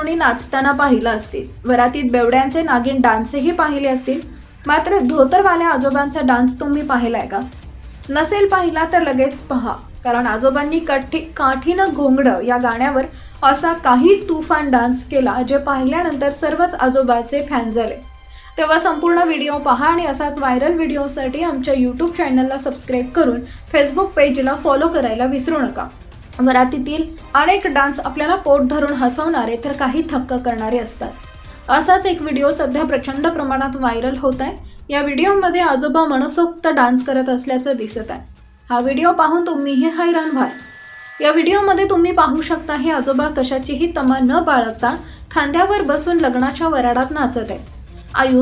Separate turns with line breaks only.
तरुणी नाचताना पाहिलं असतील, वरातीत बेवड्यांचे नागिन डान्सही पाहिले असतील, मात्र धोतरवाल्या आजोबांचा डान्स तुम्ही पाहिलाय का? नसेल पाहिला तर लगेच पहा, कारण आजोबांनी काठीनं घोंगडं या गाण्यावर असा काही तुफान डान्स केला जे पाहिल्यानंतर सर्वच आजोबाचे फॅन झाले. तेव्हा संपूर्ण व्हिडिओ पहा आणि असाच व्हायरल व्हिडिओसाठी आमच्या यूट्यूब चॅनलला सबस्क्राईब करून फेसबुक पेजला फॉलो करायला विसरू नका. वरातीतील अनेक डान्स आपल्याला पोट धरून हसवणारे तर काही थक्क करणारे असतात. असाच एक व्हिडिओ सध्या प्रचंड प्रमाणात व्हायरल होत आहे. या व्हिडिओमध्ये आजोबा मनसोक्त डान्स करत असल्याचं दिसत आहे. हा व्हिडिओ पाहून तुम्हीही हैराण व्हाल. या व्हिडिओमध्ये तुम्ही पाहू शकता हे आजोबा कशाचीही तमा न बाळगता खांद्यावर बसून लग्नाच्या वराडात नाचत आहे.